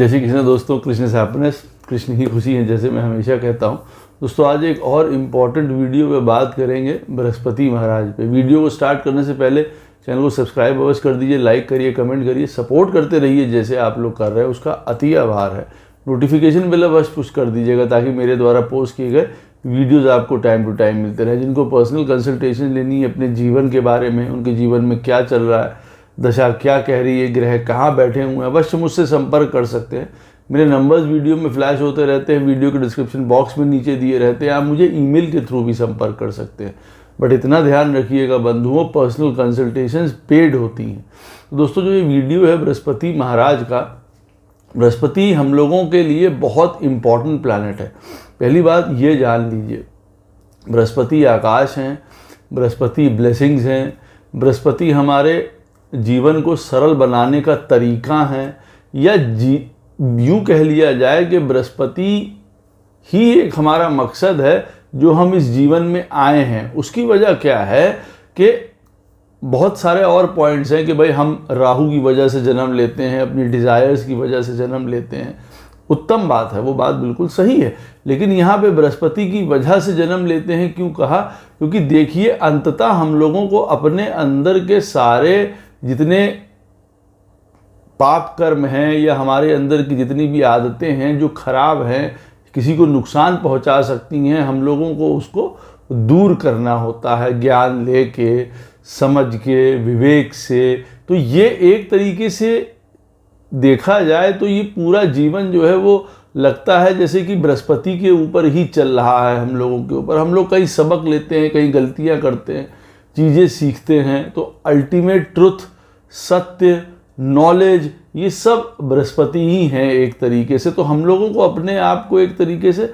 जय श्री कृष्ण दोस्तों, कृष्ण से हैप्पीनेस, कृष्ण ही खुशी है, जैसे मैं हमेशा कहता हूँ। दोस्तों आज एक और इम्पॉर्टेंट वीडियो पे बात करेंगे बृहस्पति महाराज पे। वीडियो को स्टार्ट करने से पहले चैनल को सब्सक्राइब अवश्य कर दीजिए, लाइक करिए, कमेंट करिए, सपोर्ट करते रहिए जैसे आप लोग कर रहे हैं, उसका अति आभार है। नोटिफिकेशन बेल अवश्य पुश कर दीजिएगा ताकि मेरे द्वारा पोस्ट किए गए वीडियोज़ आपको टाइम टू टाइम मिलते रहे। जिनको पर्सनल कंसल्टेशन लेनी है अपने जीवन के बारे में, उनके जीवन में क्या चल रहा है, दशा क्या कह रही है, ग्रह कहाँ बैठे हुए हैं, अवश्य मुझसे संपर्क कर सकते हैं। मेरे नंबर्स वीडियो में फ्लैश होते रहते हैं, वीडियो के डिस्क्रिप्शन बॉक्स में नीचे दिए रहते हैं। आप मुझे ईमेल के थ्रू भी संपर्क कर सकते हैं। बट इतना ध्यान रखिएगा बंधुओं, पर्सनल कंसल्टेशंस पेड होती हैं। तो दोस्तों जो ये वीडियो है बृहस्पति महाराज का, बृहस्पति हम लोगों के लिए बहुत इम्पॉर्टेंट प्लैनेट है। पहली बात ये जान लीजिए, बृहस्पति आकाश हैं, बृहस्पति ब्लेसिंग्स हैं, बृहस्पति हमारे जीवन को सरल बनाने का तरीका है, या यूँ कह लिया जाए कि बृहस्पति ही एक हमारा मकसद है जो हम इस जीवन में आए हैं। उसकी वजह क्या है कि बहुत सारे और पॉइंट्स हैं कि भाई हम राहु की वजह से जन्म लेते हैं, अपनी डिज़ायर्स की वजह से जन्म लेते हैं। उत्तम बात है, वो बात बिल्कुल सही है, लेकिन यहाँ पे बृहस्पति की वजह से जन्म लेते हैं क्यों कहा? क्योंकि देखिए अंततः हम लोगों को अपने अंदर के सारे जितने पाप कर्म हैं या हमारे अंदर की जितनी भी आदतें हैं जो खराब हैं, किसी को नुकसान पहुंचा सकती हैं, हम लोगों को उसको दूर करना होता है ज्ञान लेके, समझ के, विवेक से। तो ये एक तरीके से देखा जाए तो ये पूरा जीवन जो है वो लगता है जैसे कि बृहस्पति के ऊपर ही चल रहा है, हम लोगों के ऊपर। हम लोग कई सबक लेते हैं, कई गलतियां करते हैं, चीज़ें सीखते हैं, तो अल्टीमेट ट्रुथ, सत्य, नॉलेज, ये सब बृहस्पति ही हैं एक तरीके से। तो हम लोगों को अपने आप को एक तरीके से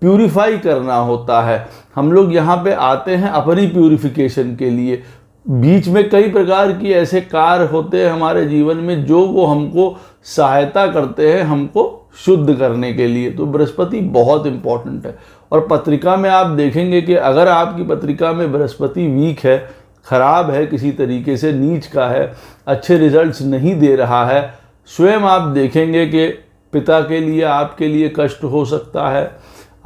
प्यूरिफाई करना होता है। हम लोग यहाँ पे आते हैं अपनी प्यूरिफिकेशन के लिए। बीच में कई प्रकार की ऐसे कार्य होते हैं हमारे जीवन में जो वो हमको सहायता करते हैं हमको शुद्ध करने के लिए। तो बृहस्पति बहुत इम्पॉर्टेंट है। और पत्रिका में आप देखेंगे कि अगर आपकी पत्रिका में बृहस्पति वीक है, खराब है, किसी तरीके से नीच का है, अच्छे रिजल्ट्स नहीं दे रहा है, स्वयं आप देखेंगे कि पिता के लिए आपके लिए कष्ट हो सकता है,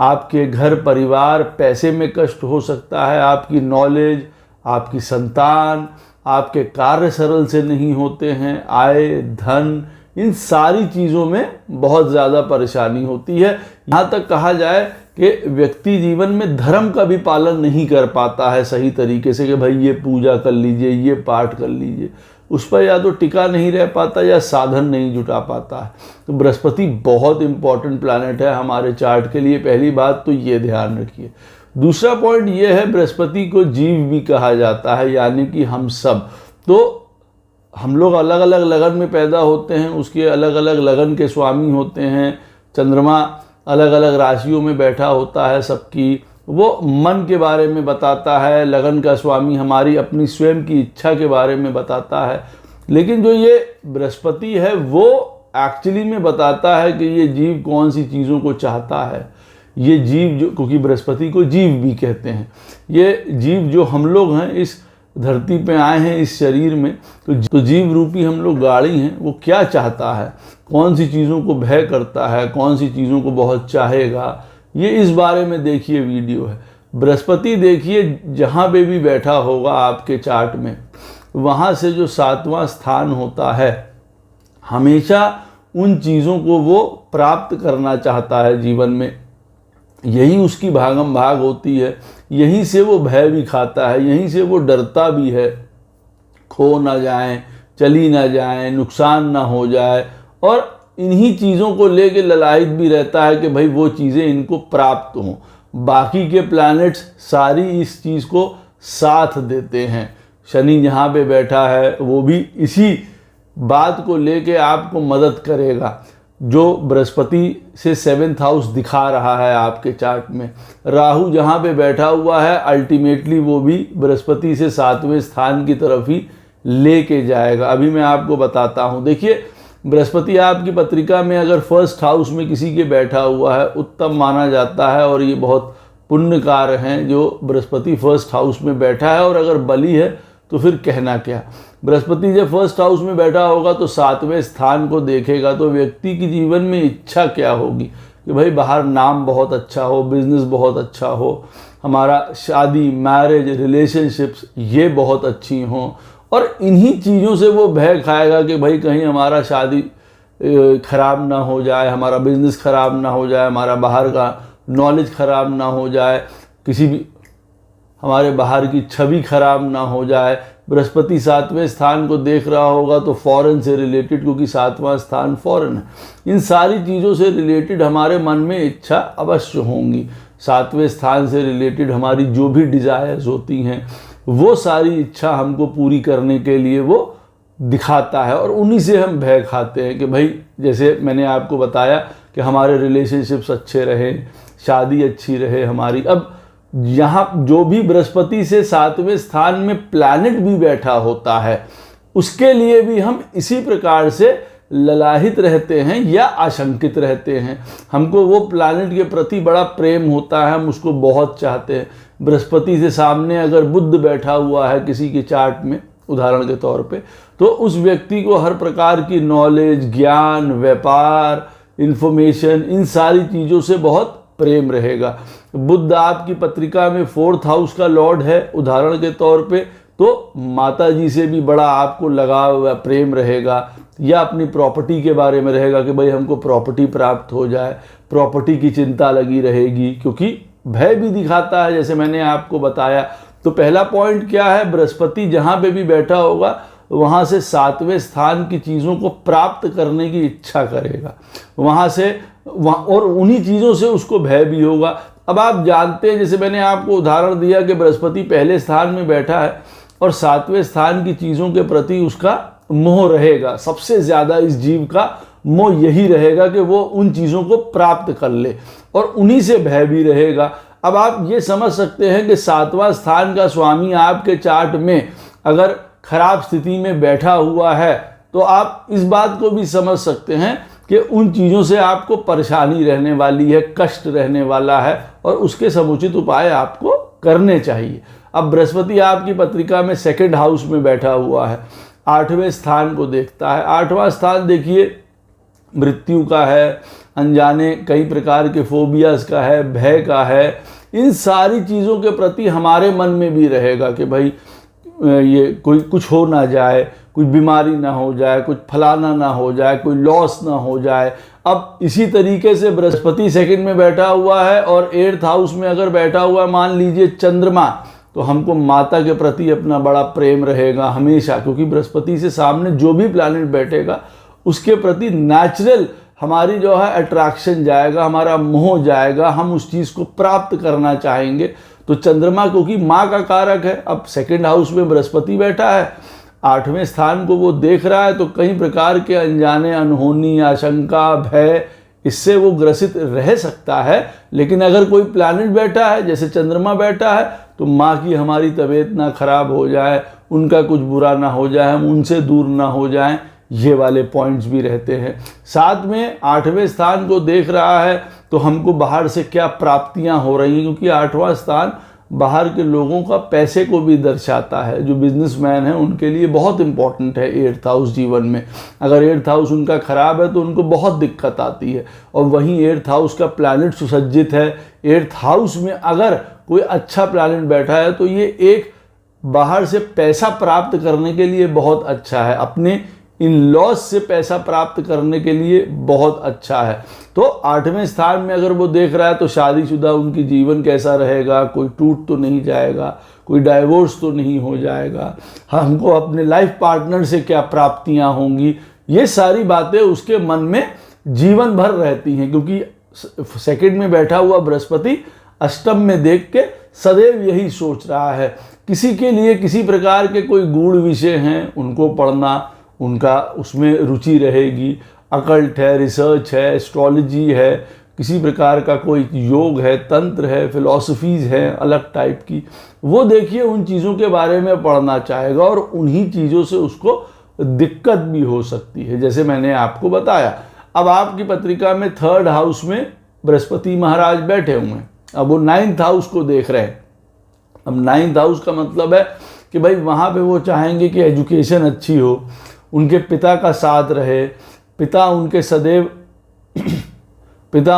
आपके घर परिवार पैसे में कष्ट हो सकता है, आपकी नॉलेज, आपकी संतान, आपके कार्य सरल से नहीं होते हैं, आय, धन, इन सारी चीज़ों में बहुत ज़्यादा परेशानी होती है। यहाँ तक कहा जाए कि व्यक्ति जीवन में धर्म का भी पालन नहीं कर पाता है सही तरीके से कि भाई ये पूजा कर लीजिए, ये पाठ कर लीजिए, उस पर या तो टिका नहीं रह पाता या साधन नहीं जुटा पाता है। तो बृहस्पति बहुत इंपॉर्टेंट प्लैनेट है हमारे चार्ट के लिए। पहली बात तो ये ध्यान रखिए। दूसरा पॉइंट ये है, बृहस्पति को जीव भी कहा जाता है, यानी कि हम सब। तो हम लोग अलग अलग लगन में पैदा होते हैं, उसके अलग अलग लगन के स्वामी होते हैं। चंद्रमा अलग अलग राशियों में बैठा होता है सबकी, वो मन के बारे में बताता है। लगन का स्वामी हमारी अपनी स्वयं की इच्छा के बारे में बताता है। लेकिन जो ये बृहस्पति है वो एक्चुअली में बताता है कि ये जीव कौन सी चीज़ों को चाहता है। ये जीव जो, क्योंकि बृहस्पति को जीव भी कहते हैं, ये जीव जो हम लोग हैं इस धरती पे आए हैं इस शरीर में, तो जीव रूपी हम लोग गाड़ी हैं। वो क्या चाहता है, कौन सी चीज़ों को भय करता है, कौन सी चीज़ों को बहुत चाहेगा, ये इस बारे में देखिए वीडियो है। बृहस्पति देखिए जहाँ पे भी बैठा होगा आपके चार्ट में, वहाँ से जो 7वां स्थान होता है, हमेशा उन चीज़ों को वो प्राप्त करना चाहता है जीवन में। यही उसकी भागम भाग होती है, यहीं से वो भय भी खाता है, यहीं से वो डरता भी है, खो ना जाए, चली ना जाए, नुकसान ना हो जाए, और इन्हीं चीज़ों को लेके ललायत भी रहता है कि भाई वो चीज़ें इनको प्राप्त हों। बाकी के प्लैनेट्स सारी इस चीज़ को साथ देते हैं। शनि जहाँ पे बैठा है वो भी इसी बात को लेके आपको मदद करेगा, जो बृहस्पति से 7th हाउस दिखा रहा है आपके चार्ट में। राहु जहाँ पे बैठा हुआ है अल्टीमेटली वो भी बृहस्पति से 7वें स्थान की तरफ ही लेके जाएगा। अभी मैं आपको बताता हूँ। देखिए बृहस्पति आपकी पत्रिका में अगर 1st हाउस में किसी के बैठा हुआ है, उत्तम माना जाता है, और ये बहुत पुण्य कार्य हैं जो बृहस्पति 1st हाउस में बैठा है। और अगर बली है तो फिर कहना क्या। बृहस्पति जब फर्स्ट हाउस में बैठा होगा तो 7वें स्थान को देखेगा, तो व्यक्ति की जीवन में इच्छा क्या होगी कि भाई बाहर नाम बहुत अच्छा हो, बिजनेस बहुत अच्छा हो, हमारा शादी, मैरिज, रिलेशनशिप्स ये बहुत अच्छी हों, और इन्हीं चीज़ों से वो भय खाएगा कि भाई कहीं हमारा शादी ख़राब ना हो जाए, हमारा बिजनेस ख़राब ना हो जाए, हमारा बाहर का नॉलेज ख़राब ना हो जाए, किसी भी हमारे बाहर की छवि ख़राब ना हो जाए। बृहस्पति 7वें स्थान को देख रहा होगा तो फॉरेन से रिलेटेड, क्योंकि 7वां स्थान फॉरेन है, इन सारी चीज़ों से रिलेटेड हमारे मन में इच्छा अवश्य होंगी। 7वें स्थान से रिलेटेड हमारी जो भी डिज़ायर्स होती हैं वो सारी इच्छा हमको पूरी करने के लिए वो दिखाता है, और उन्हीं से हम भय खाते हैं कि भाई जैसे मैंने आपको बताया कि हमारे रिलेशनशिप्स अच्छे रहें, शादी अच्छी रहे हमारी। अब यहाँ जो भी बृहस्पति से 7वें स्थान में प्लैनेट भी बैठा होता है उसके लिए भी हम इसी प्रकार से ललाहित रहते हैं या आशंकित रहते हैं। हमको वो प्लैनेट के प्रति बड़ा प्रेम होता है, हम उसको बहुत चाहते हैं। बृहस्पति से सामने अगर बुध बैठा हुआ है किसी के चार्ट में उदाहरण के तौर पे, तो उस व्यक्ति को हर प्रकार की नॉलेज, ज्ञान, व्यापार, इंफॉर्मेशन, इन सारी चीज़ों से बहुत प्रेम रहेगा। बुध आपकी पत्रिका में 4th हाउस का लॉर्ड है उदाहरण के तौर पे, तो माता जी से भी बड़ा आपको लगाव, प्रेम रहेगा, या अपनी प्रॉपर्टी के बारे में रहेगा कि भाई हमको प्रॉपर्टी प्राप्त हो जाए, प्रॉपर्टी की चिंता लगी रहेगी, क्योंकि भय भी दिखाता है जैसे मैंने आपको बताया। तो पहला पॉइंट क्या है, बृहस्पति जहाँ पे भी बैठा होगा वहाँ से 7वें स्थान की चीज़ों को प्राप्त करने की इच्छा करेगा, वहाँ से और उन्हीं चीज़ों से उसको भय भी होगा। अब आप जानते हैं, जैसे मैंने आपको उदाहरण दिया कि बृहस्पति पहले स्थान में बैठा है और 7वें स्थान की चीज़ों के प्रति उसका मोह रहेगा। सबसे ज़्यादा इस जीव का मोह यही रहेगा कि वो उन चीज़ों को प्राप्त कर ले, और उन्हीं से भय भी रहेगा। अब आप ये समझ सकते हैं कि 7वां स्थान का स्वामी आपके चार्ट में अगर खराब स्थिति में बैठा हुआ है तो आप इस बात को भी समझ सकते हैं कि उन चीज़ों से आपको परेशानी रहने वाली है, कष्ट रहने वाला है, और उसके समुचित उपाय आपको करने चाहिए। अब बृहस्पति आपकी पत्रिका में 2nd हाउस में बैठा हुआ है, 8वें स्थान को देखता है। 8वां स्थान देखिए मृत्यु का है, अनजाने कई प्रकार के फोबियाज का है, भय का है। इन सारी चीज़ों के प्रति हमारे मन में भी रहेगा कि भाई ये कोई कुछ हो ना जाए, कोई बीमारी ना हो जाए, कुछ फलाना ना हो जाए, कोई लॉस ना हो जाए। अब इसी तरीके से बृहस्पति 2nd में बैठा हुआ है और 8th हाउस में अगर बैठा हुआ है मान लीजिए चंद्रमा, तो हमको माता के प्रति अपना बड़ा प्रेम रहेगा हमेशा, क्योंकि बृहस्पति से सामने जो भी प्लैनेट बैठेगा उसके प्रति नेचुरल हमारी जो है अट्रैक्शन जाएगा, हमारा मोह जाएगा, हम उस चीज़ को प्राप्त करना चाहेंगे। तो चंद्रमा क्योंकि माँ का कारक है, अब 2nd हाउस में बृहस्पति बैठा है, 8वें स्थान को वो देख रहा है, तो कई प्रकार के अनजाने, अनहोनी, आशंका, भय, इससे वो ग्रसित रह सकता है। लेकिन अगर कोई प्लैनेट बैठा है जैसे चंद्रमा बैठा है, तो माँ की हमारी तबीयत ना खराब हो जाए, उनका कुछ बुरा ना हो जाए, हम उनसे दूर ना हो जाएं, ये वाले पॉइंट्स भी रहते हैं। साथ में 8वें स्थान को देख रहा है तो हमको बाहर से क्या प्राप्तियां हो रही हैं, क्योंकि 8वां स्थान बाहर के लोगों का पैसे को भी दर्शाता है। जो बिजनेसमैन हैं उनके लिए बहुत इंपॉर्टेंट है 8th हाउस जीवन में। अगर 8th हाउस उनका खराब है तो उनको बहुत दिक्कत आती है, और वहीं 8th हाउस का प्लैनेट सुसज्जित है। 8th हाउस में अगर कोई अच्छा प्लैनेट बैठा है तो ये एक बाहर से पैसा प्राप्त करने के लिए बहुत अच्छा है, अपने इन लॉस से पैसा प्राप्त करने के लिए बहुत अच्छा है। तो 8वें स्थान में अगर वो देख रहा है तो शादीशुदा उनकी जीवन कैसा रहेगा, कोई टूट तो नहीं जाएगा, कोई डाइवोर्स तो नहीं हो जाएगा, हमको अपने लाइफ पार्टनर से क्या प्राप्तियां होंगी, ये सारी बातें उसके मन में जीवन भर रहती हैं। क्योंकि 2nd में बैठा हुआ बृहस्पति अष्टम में देख के सदैव यही सोच रहा है। किसी के लिए किसी प्रकार के कोई गूढ़ विषय हैं उनको पढ़ना, उनका उसमें रुचि रहेगी। अकल्ट है, रिसर्च है, एस्ट्रोलॉजी है, किसी प्रकार का कोई योग है, तंत्र है, फिलॉसफीज़ है अलग टाइप की, वो देखिए उन चीज़ों के बारे में पढ़ना चाहेगा, और उन्हीं चीज़ों से उसको दिक्कत भी हो सकती है जैसे मैंने आपको बताया। अब आपकी पत्रिका में 3rd हाउस में बृहस्पति महाराज बैठे हुए हैं, अब वो 9th हाउस को देख रहे हैं। अब 9th हाउस का मतलब है कि भाई वहाँ पे वो चाहेंगे कि एजुकेशन अच्छी हो, उनके पिता का साथ रहे, पिता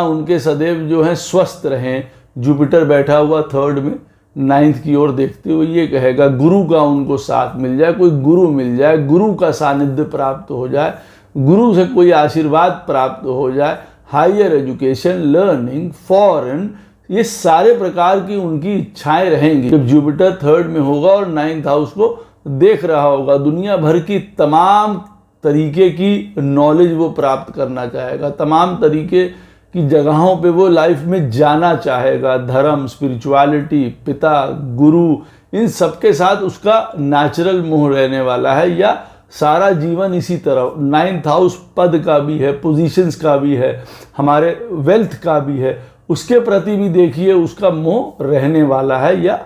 उनके सदैव जो है स्वस्थ रहें। जुपिटर बैठा हुआ थर्ड में 9th की ओर देखते हुए ये कहेगा गुरु का उनको साथ मिल जाए, कोई गुरु मिल जाए, गुरु का सानिध्य प्राप्त हो जाए, गुरु से कोई आशीर्वाद प्राप्त हो जाए, हायर एजुकेशन, लर्निंग, फॉरेन, ये सारे प्रकार की उनकी इच्छाएं रहेंगी। जब जुपिटर थर्ड में होगा और 9th हाउस को देख रहा होगा, दुनिया भर की तमाम तरीके की नॉलेज वो प्राप्त करना चाहेगा, तमाम तरीके की जगहों पे वो लाइफ में जाना चाहेगा। धर्म, स्पिरिचुअलिटी, पिता, गुरु, इन सब के साथ उसका नेचुरल मोह रहने वाला है, या सारा जीवन इसी तरह। 9th हाउस पद का भी है, पोजीशंस का भी है, हमारे वेल्थ का भी है, उसके प्रति भी देखिए उसका मोह रहने वाला है या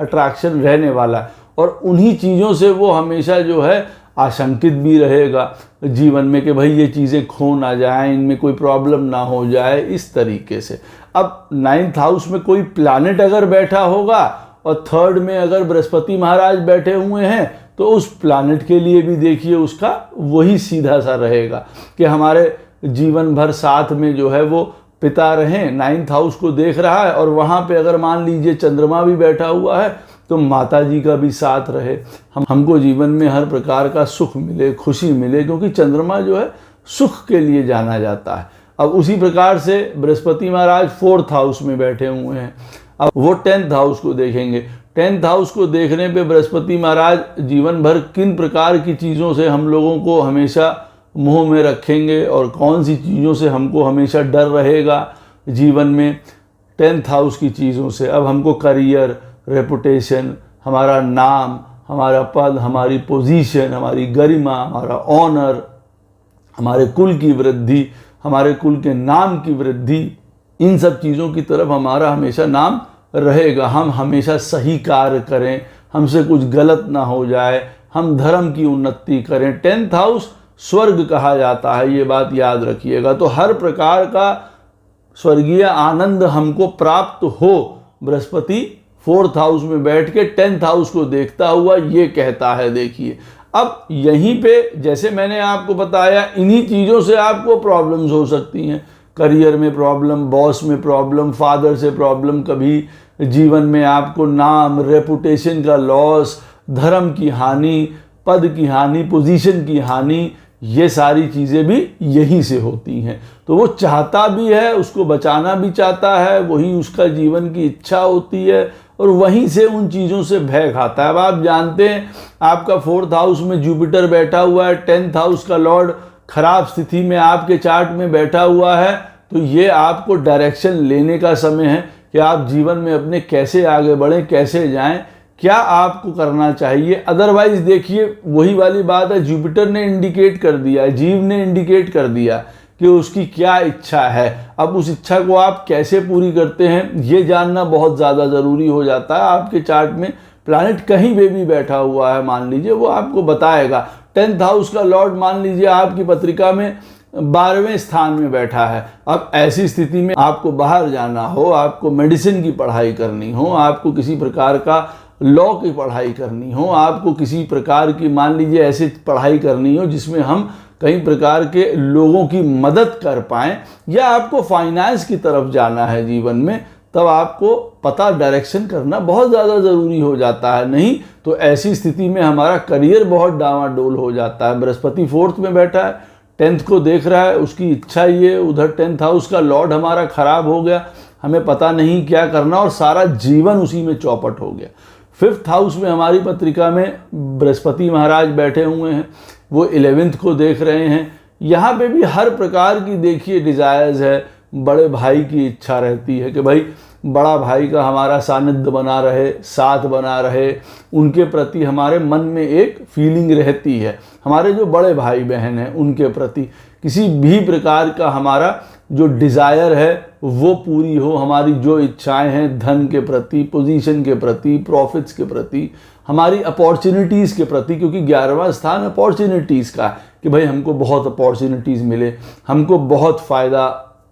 अट्रैक्शन रहने वाला है, और उन्हीं चीज़ों से वो हमेशा जो है आशंकित भी रहेगा जीवन में कि भाई ये चीज़ें खो ना जाएं, इनमें कोई प्रॉब्लम ना हो जाए, इस तरीके से। अब 9th हाउस में कोई प्लैनेट अगर बैठा होगा और थर्ड में अगर बृहस्पति महाराज बैठे हुए हैं तो उस प्लैनेट के लिए भी देखिए उसका वही सीधा सा रहेगा कि हमारे जीवन भर साथ में जो है वो पिता रहें। 9th हाउस को देख रहा है और वहाँ पे अगर मान लीजिए चंद्रमा भी बैठा हुआ है तो माता जी का भी साथ रहे, हमको जीवन में हर प्रकार का सुख मिले, खुशी मिले, क्योंकि चंद्रमा जो है सुख के लिए जाना जाता है। अब उसी प्रकार से बृहस्पति महाराज 4th हाउस में बैठे हुए हैं, अब वो 10th हाउस को देखेंगे। 10th हाउस को देखने पे बृहस्पति महाराज जीवन भर किन प्रकार की चीज़ों से हम लोगों को हमेशा मोह में रखेंगे और कौन सी चीज़ों से हमको हमेशा डर रहेगा जीवन में। 10th हाउस की चीज़ों से अब हमको करियर, रेपुटेशन, हमारा नाम, हमारा पद, हमारी पोजीशन, हमारी गरिमा, हमारा ऑनर, हमारे कुल की वृद्धि, हमारे कुल के नाम की वृद्धि, इन सब चीज़ों की तरफ हमारा हमेशा नाम रहेगा। हम हमेशा सही कार्य करें, हमसे कुछ गलत ना हो जाए, हम धर्म की उन्नति करें। 10th हाउस स्वर्ग कहा जाता है, ये बात याद रखिएगा। तो हर प्रकार का स्वर्गीय आनंद हमको प्राप्त हो, बृहस्पति 4th हाउस में बैठ के 10th हाउस को देखता हुआ ये कहता है। देखिए अब यहीं पे जैसे मैंने आपको बताया, इन्हीं चीज़ों से आपको प्रॉब्लम्स हो सकती हैं। करियर में प्रॉब्लम, बॉस में प्रॉब्लम, फादर से प्रॉब्लम, कभी जीवन में आपको नाम, रेपुटेशन का लॉस, धर्म की हानि, पद की हानि, पोजीशन की हानि, ये सारी चीज़ें भी यहीं से होती हैं। तो वो चाहता भी है, उसको बचाना भी चाहता है, वही उसका जीवन की इच्छा होती है और वहीं से उन चीज़ों से भय खाता है। अब आप जानते हैं आपका 4th हाउस में जुपिटर बैठा हुआ है, 10th हाउस का लॉर्ड खराब स्थिति में आपके चार्ट में बैठा हुआ है, तो ये आपको डायरेक्शन लेने का समय है कि आप जीवन में अपने कैसे आगे बढ़ें, कैसे जाएं, क्या आपको करना चाहिए। अदरवाइज देखिए वही वाली बात है, जुपिटर ने इंडिकेट कर दिया, जीव ने इंडिकेट कर दिया कि उसकी क्या इच्छा है। अब उस इच्छा को आप कैसे पूरी करते हैं ये जानना बहुत ज़्यादा ज़रूरी हो जाता है। आपके चार्ट में प्लैनेट कहीं पे भी बैठा हुआ है मान लीजिए, वो आपको बताएगा। 10th हाउस का लॉर्ड मान लीजिए आपकी पत्रिका में 12वें स्थान में बैठा है। अब ऐसी स्थिति में आपको बाहर जाना हो, आपको मेडिसिन की पढ़ाई करनी हो, आपको किसी प्रकार का लॉ की पढ़ाई करनी हो, आपको किसी प्रकार की मान लीजिए ऐसी पढ़ाई करनी हो जिसमें हम कई प्रकार के लोगों की मदद कर पाएँ, या आपको फाइनेंस की तरफ जाना है जीवन में, तब आपको पता डायरेक्शन करना बहुत ज़्यादा ज़रूरी हो जाता है। नहीं तो ऐसी स्थिति में हमारा करियर बहुत डावाडोल हो जाता है। बृहस्पति 4th में बैठा है, 10th को देख रहा है, उसकी इच्छा ये, उधर 10th हाउस का लॉर्ड हमारा खराब हो गया, हमें पता नहीं क्या करना और सारा जीवन उसी में चौपट हो गया। 5th हाउस में हमारी पत्रिका में बृहस्पति महाराज बैठे हुए हैं, वो 11th को देख रहे हैं। यहाँ पे भी हर प्रकार की देखिए डिज़ायर्स है। बड़े भाई की इच्छा रहती है कि भाई बड़ा भाई का हमारा सानिध्य बना रहे, साथ बना रहे, उनके प्रति हमारे मन में एक फीलिंग रहती है। हमारे जो बड़े भाई बहन हैं उनके प्रति किसी भी प्रकार का हमारा जो डिज़ायर है वो पूरी हो, हमारी जो इच्छाएं हैं धन के प्रति, पोजीशन के प्रति, प्रॉफिट्स के प्रति, हमारी अपॉर्चुनिटीज़ के प्रति, क्योंकि 11वां स्थान अपॉर्चुनिटीज़ का है कि भाई हमको बहुत अपॉर्चुनिटीज़ मिले, हमको बहुत फ़ायदा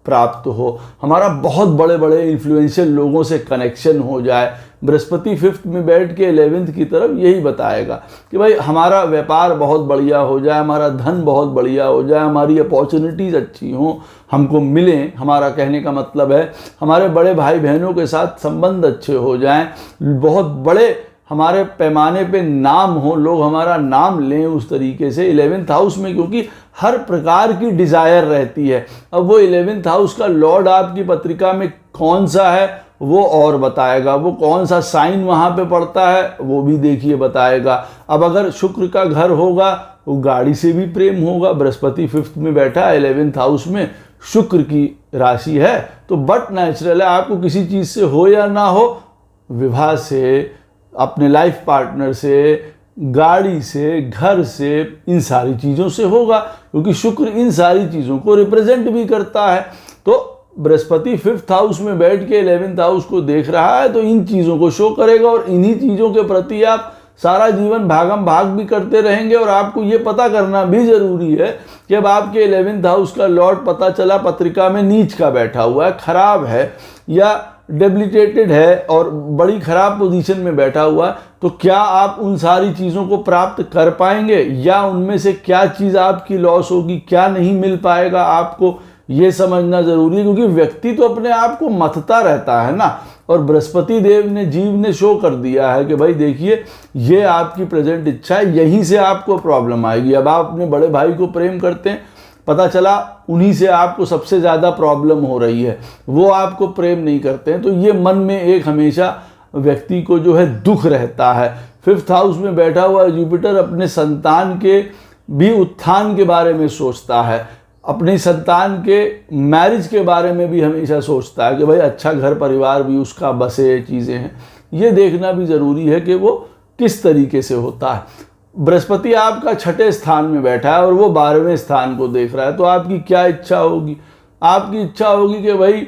प्राप्त हो, हमारा बहुत बड़े बड़े इन्फ्लुएंशियल लोगों से कनेक्शन हो जाए, बृहस्पति 5th में बैठ के 11th की तरफ यही बताएगा कि भाई हमारा व्यापार बहुत बढ़िया हो जाए, हमारा धन बहुत बढ़िया हो जाए, हमारी अपॉर्चुनिटीज़ अच्छी हों, हमको मिलें। हमारा कहने का मतलब है हमारे बड़े भाई बहनों के साथ संबंध अच्छे हो जाएं, बहुत बड़े हमारे पैमाने पे नाम हो, लोग हमारा नाम लें उस तरीके से 11th हाउस में, क्योंकि हर प्रकार की डिज़ायर रहती है। अब वो 11th हाउस का लॉर्ड आपकी पत्रिका में कौन सा है वो और बताएगा, वो कौन सा साइन वहाँ पे पड़ता है वो भी देखिए बताएगा। अब अगर शुक्र का घर होगा वो गाड़ी से भी प्रेम होगा, बृहस्पति 5th में बैठा है 11th हाउस में, शुक्र की राशि है, तो बट नेचुरल है आपको किसी चीज़ से हो या ना हो, विवाह से, अपने लाइफ पार्टनर से, गाड़ी से, घर से, इन सारी चीज़ों से होगा, क्योंकि शुक्र इन सारी चीज़ों को रिप्रेजेंट भी करता है। तो बृहस्पति 5th हाउस में बैठ के 11th हाउस को देख रहा है तो इन चीज़ों को शो करेगा, और इन्हीं चीज़ों के प्रति आप सारा जीवन भागम भाग भी करते रहेंगे। और आपको ये पता करना भी ज़रूरी है कि अब आपके 11th हाउस का लॉर्ड पता चला पत्रिका में नीच का बैठा हुआ है, खराब है या डेबिलिटेटेड है और बड़ी खराब पोजीशन में बैठा हुआ है, तो क्या आप उन सारी चीज़ों को प्राप्त कर पाएंगे, या उनमें से क्या चीज़ आपकी लॉस होगी, क्या नहीं मिल पाएगा आपको, ये समझना ज़रूरी है। क्योंकि व्यक्ति तो अपने आप को मथता रहता है ना, और बृहस्पति देव ने, जीव ने शो कर दिया है कि भाई देखिए ये आपकी प्रेजेंट इच्छा है, यहीं से आपको प्रॉब्लम आएगी। अब आप अपने बड़े भाई को प्रेम करते हैं, पता चला उन्हीं से आपको सबसे ज़्यादा प्रॉब्लम हो रही है, वो आपको प्रेम नहीं करते हैं, तो ये मन में एक हमेशा व्यक्ति को जो है दुख रहता है। 5th हाउस में बैठा हुआ जुपिटर अपने संतान के भी उत्थान के बारे में सोचता है, अपनी संतान के मैरिज के बारे में भी हमेशा सोचता है कि भाई अच्छा घर परिवार भी उसका बसे, चीज़ें हैं, ये देखना भी ज़रूरी है कि वो किस तरीके से होता है। बृहस्पति आपका 6ठे स्थान में बैठा है और वो 12वें स्थान को देख रहा है, तो आपकी क्या इच्छा होगी? आपकी इच्छा होगी कि भाई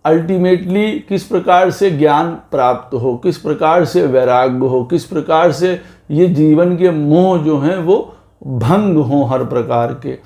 अल्टीमेटली किस प्रकार से ज्ञान प्राप्त हो, किस प्रकार से वैराग्य हो, किस प्रकार से ये जीवन के मोह जो हैं वो भंग हों हर प्रकार के।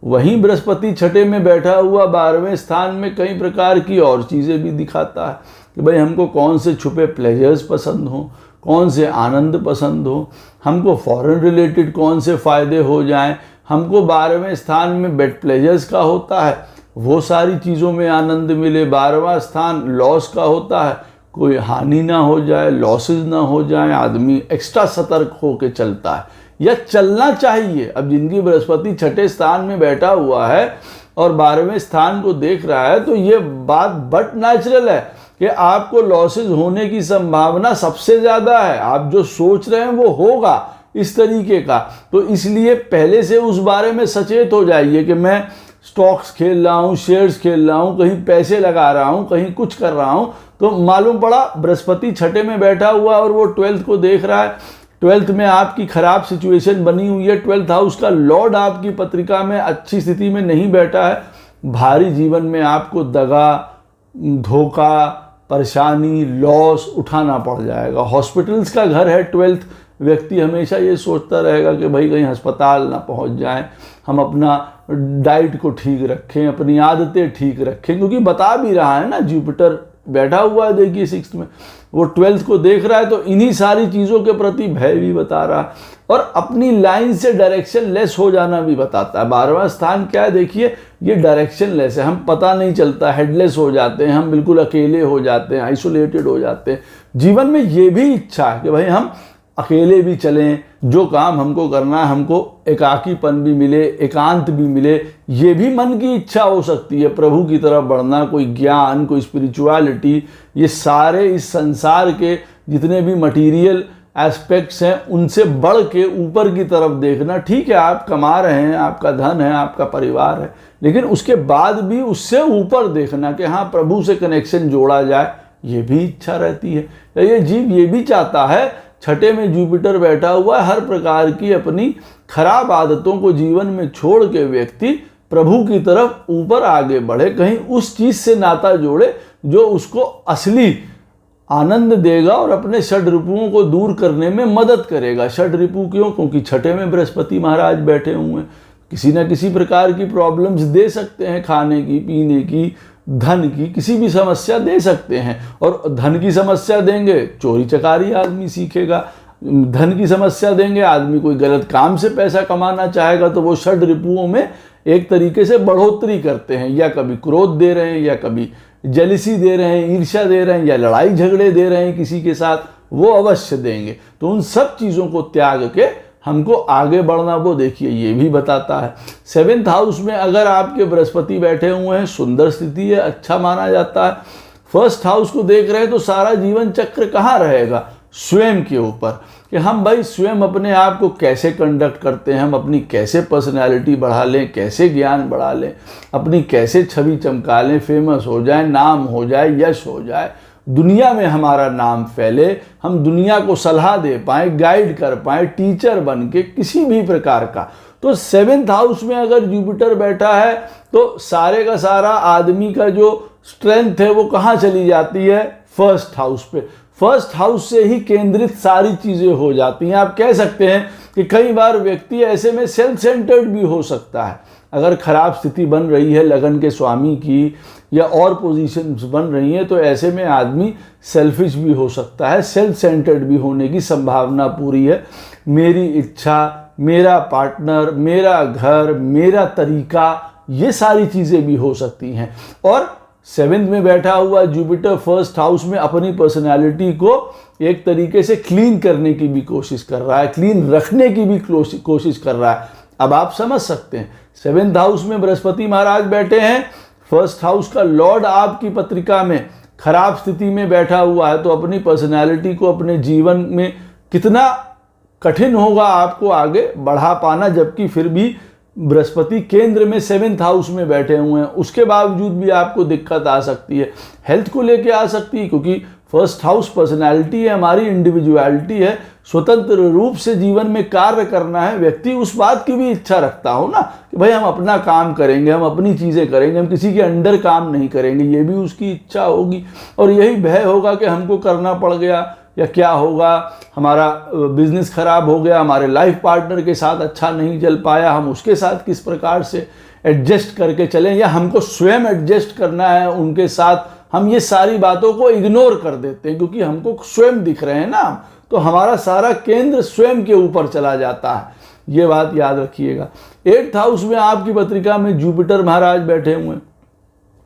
वहीं बृहस्पति 6ठे में बैठा हुआ 12वें स्थान में कई प्रकार की और चीज़ें भी दिखाता है कि भाई हमको कौन से छुपे प्लेजर्स पसंद हों, कौन से आनंद पसंद हो, हमको फॉरेन रिलेटेड कौन से फ़ायदे हो जाएं, हमको 12वें स्थान में बेड प्लेजर्स का होता है, वो सारी चीज़ों में आनंद मिले। 12वां स्थान लॉस का होता है, कोई हानि ना हो जाए, लॉसेस ना हो जाए, आदमी एक्स्ट्रा सतर्क होकर चलता है या चलना चाहिए। अब जिनकी बृहस्पति 6ठे स्थान में बैठा हुआ है और 12वें स्थान को देख रहा है, तो ये बात बट नेचुरल है कि आपको लॉसेस होने की संभावना सबसे ज़्यादा है। आप जो सोच रहे हैं वो होगा इस तरीके का, तो इसलिए पहले से उस बारे में सचेत हो जाइए कि मैं स्टॉक्स खेल रहा हूँ, शेयर्स खेल रहा हूँ, कहीं पैसे लगा रहा हूँ, कहीं कुछ कर रहा हूँ, तो मालूम पड़ा बृहस्पति 6ठे में बैठा हुआ और वो 12th को देख रहा है। 12th में आपकी खराब सिचुएशन बनी हुई है, 12th हाउस का लॉर्ड आपकी पत्रिका में अच्छी स्थिति में नहीं बैठा है, भारी जीवन में आपको दगा, धोखा, परेशानी, लॉस उठाना पड़ जाएगा। हॉस्पिटल्स का घर है 12th, व्यक्ति हमेशा ये सोचता रहेगा कि भाई कहीं अस्पताल ना पहुंच जाएं, हम अपना डाइट को ठीक रखें, अपनी आदतें ठीक रखें, क्योंकि बता भी रहा है ना जुपिटर बैठा हुआ है, देखिए 6th में, वो 12th को देख रहा है, तो इन्हीं सारी चीज़ों के प्रति भय भी बता रहा है और अपनी लाइन से डायरेक्शन लेस हो जाना भी बताता है। 12वां स्थान क्या है देखिए, ये डायरेक्शन लेस है, हम पता नहीं चलता, हेडलेस हो जाते हैं, हम बिल्कुल अकेले हो जाते हैं, आइसोलेटेड हो जाते हैं। जीवन में ये भी इच्छा है कि भाई हम अकेले भी चलें, जो काम हमको करना है हमको एकाकीपन भी मिले, एकांत भी मिले, ये भी मन की इच्छा हो सकती है। प्रभु की तरफ बढ़ना, कोई ज्ञान, कोई स्पिरिचुअलिटी, ये सारे इस संसार के जितने भी मटीरियल एस्पेक्ट्स हैं उनसे बढ़ के ऊपर की तरफ देखना। ठीक है, आप कमा रहे हैं, आपका धन है, आपका परिवार है, लेकिन उसके बाद भी उससे ऊपर देखना कि हाँ प्रभु से कनेक्शन जोड़ा जाए, ये भी इच्छा रहती है। ये जीव ये भी चाहता है, 6ठे में जुपिटर बैठा हुआ है, हर प्रकार की अपनी खराब आदतों को जीवन में छोड़ के व्यक्ति प्रभु की तरफ ऊपर आगे बढ़े, कहीं उस चीज़ से नाता जोड़े जो उसको असली आनंद देगा और अपने षड रिपुओं को दूर करने में मदद करेगा। षड रिपु क्यों? क्योंकि 6ठे में बृहस्पति महाराज बैठे हुए हैं, किसी न किसी प्रकार की प्रॉब्लम्स दे सकते हैं, खाने की, पीने की, धन की किसी भी समस्या दे सकते हैं। और धन की समस्या देंगे, चोरी चकारी आदमी सीखेगा। धन की समस्या देंगे, आदमी कोई गलत काम से पैसा कमाना चाहेगा, तो वो षड रिपुओं में एक तरीके से बढ़ोतरी करते हैं। या कभी क्रोध दे रहे हैं, या कभी जेलिसी दे रहे हैं, ईर्ष्या दे रहे हैं, या लड़ाई झगड़े दे रहे हैं किसी के साथ, वो अवश्य देंगे। तो उन सब चीज़ों को त्याग के हमको आगे बढ़ना, वो देखिए ये भी बताता है। 7th हाउस में अगर आपके बृहस्पति बैठे हुए हैं, सुंदर स्थिति है, अच्छा माना जाता है। 1st हाउस को देख रहे हैं तो सारा जीवन चक्र कहाँ रहेगा? स्वयं के ऊपर, कि हम भाई स्वयं अपने आप को कैसे कंडक्ट करते हैं, हम अपनी कैसे पर्सनैलिटी बढ़ा लें, कैसे ज्ञान बढ़ा लें, अपनी कैसे छवि चमका लें, फेमस हो जाए, नाम हो जाए, यश हो जाए, दुनिया में हमारा नाम फैले, हम दुनिया को सलाह दे पाएँ, गाइड कर पाएँ, टीचर बन के किसी भी प्रकार का। तो 7th हाउस में अगर जुपिटर बैठा है तो सारे का सारा आदमी का जो स्ट्रेंथ है वो कहाँ चली जाती है? 1st हाउस पे। 1st हाउस से ही केंद्रित सारी चीज़ें हो जाती हैं। आप कह सकते हैं कि कई बार व्यक्ति ऐसे में सेल्फ सेंटर्ड भी हो सकता है। अगर खराब स्थिति बन रही है लगन के स्वामी की, या और पोजीशंस बन रही हैं, तो ऐसे में आदमी सेल्फिश भी हो सकता है, सेल्फ सेंटर्ड भी होने की संभावना पूरी है। मेरी इच्छा, मेरा पार्टनर, मेरा घर, मेरा तरीका, ये सारी चीज़ें भी हो सकती हैं। और 7th में बैठा हुआ जुपिटर 1st हाउस में अपनी पर्सनालिटी को एक तरीके से क्लीन करने की भी कोशिश कर रहा है, क्लीन रखने की भी कोशिश कर रहा है। अब आप समझ सकते हैं 7th हाउस में बृहस्पति महाराज बैठे हैं, 1st हाउस का लॉर्ड आपकी पत्रिका में खराब स्थिति में बैठा हुआ है, तो अपनी पर्सनालिटी को अपने जीवन में कितना कठिन होगा आपको आगे बढ़ा पाना। जबकि फिर भी बृहस्पति केंद्र में 7th हाउस में बैठे हुए हैं, उसके बावजूद भी आपको दिक्कत आ सकती है, हेल्थ को लेके आ सकती है, क्योंकि 1st हाउस पर्सनैलिटी है, हमारी इंडिविजुअलिटी है, स्वतंत्र रूप से जीवन में कार्य करना है। व्यक्ति उस बात की भी इच्छा रखता हो ना कि भाई हम अपना काम करेंगे, हम अपनी चीज़ें करेंगे, हम किसी के अंडर काम नहीं करेंगे, ये भी उसकी इच्छा होगी। और यही भय होगा कि हमको करना पड़ गया, या क्या होगा, हमारा बिजनेस खराब हो गया, हमारे लाइफ पार्टनर के साथ अच्छा नहीं चल पाया, हम उसके साथ किस प्रकार से एडजस्ट करके चलें, या हमको स्वयं एडजस्ट करना है उनके साथ। हम ये सारी बातों को इग्नोर कर देते हैं क्योंकि हमको स्वयं दिख रहे हैं ना, तो हमारा सारा केंद्र स्वयं के ऊपर चला जाता है। ये बात याद रखिएगा। 8th हाउस में आपकी पत्रिका में जुपिटर महाराज बैठे हुए हैं।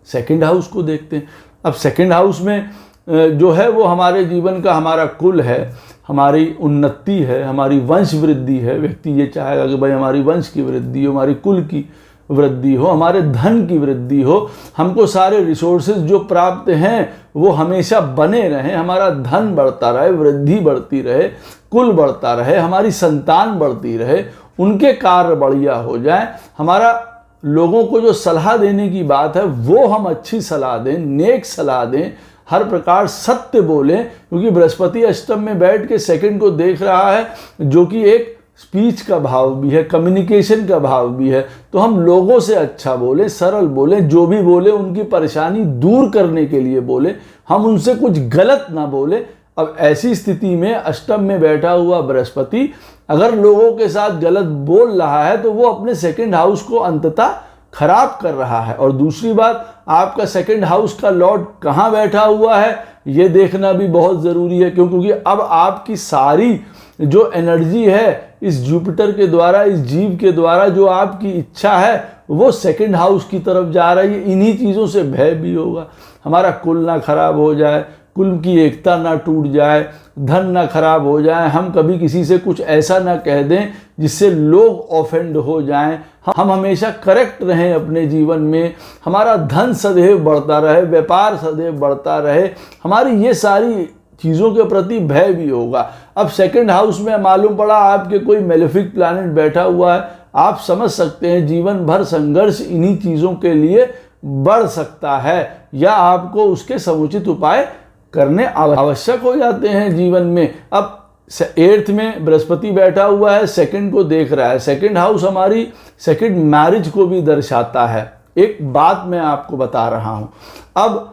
2nd हाउस को देखते हैं। अब 2nd हाउस में जो है वो हमारे जीवन का, हमारा कुल है, हमारी उन्नति है, हमारी वंश वृद्धि है। व्यक्ति ये चाहेगा कि भाई हमारी वंश की वृद्धि हो, हमारी कुल की वृद्धि हो, हमारे धन की वृद्धि हो, हमको सारे रिसोर्सेज जो प्राप्त हैं वो हमेशा बने रहें, हमारा धन बढ़ता रहे, वृद्धि बढ़ती रहे, कुल बढ़ता रहे, हमारी संतान बढ़ती रहे, उनके कार्य बढ़िया हो जाए, हमारा लोगों को जो सलाह देने की बात है वो हम अच्छी सलाह दें, नेक सलाह दें, हर प्रकार सत्य बोलें। क्योंकि बृहस्पति अष्टम में बैठ के 2nd को देख रहा है, जो कि एक स्पीच का भाव भी है, कम्युनिकेशन का भाव भी है। तो हम लोगों से अच्छा बोलें, सरल बोलें, जो भी बोले उनकी परेशानी दूर करने के लिए बोलें, हम उनसे कुछ गलत ना बोलें। अब ऐसी स्थिति में अष्टम में बैठा हुआ बृहस्पति अगर लोगों के साथ गलत बोल रहा है तो वो अपने 2nd हाउस को अंततः खराब कर रहा है। और दूसरी बात, आपका 2nd हाउस का लॉर्ड कहाँ बैठा हुआ है ये देखना भी बहुत ज़रूरी है, क्योंकि अब आपकी सारी जो एनर्जी है इस जुपिटर के द्वारा, इस जीव के द्वारा, जो आपकी इच्छा है वो 2nd हाउस की तरफ जा रही है। इन्हीं चीज़ों से भय भी होगा, हमारा कुल ना खराब हो जाए, कुल की एकता ना टूट जाए, धन ना खराब हो जाए, हम कभी किसी से कुछ ऐसा ना कह दें जिससे लोग ऑफेंड हो जाएं। हम हमेशा करेक्ट रहें अपने जीवन में, हमारा धन सदैव बढ़ता रहे, व्यापार सदैव बढ़ता रहे, हमारी ये सारी चीज़ों के प्रति भय भी होगा। अब 2nd हाउस में मालूम पड़ा आपके कोई मेलेफिक प्लैनेट बैठा हुआ है, आप समझ सकते हैं जीवन भर संघर्ष इन्हीं चीज़ों के लिए बढ़ सकता है, या आपको उसके समुचित उपाय करने आवश्यक हो जाते हैं जीवन में। अब 8th में बृहस्पति बैठा हुआ है, 2nd को देख रहा है। 2nd हाउस हमारी 2nd मैरिज को भी दर्शाता है। एक बात मैं आपको बता रहा हूँ, अब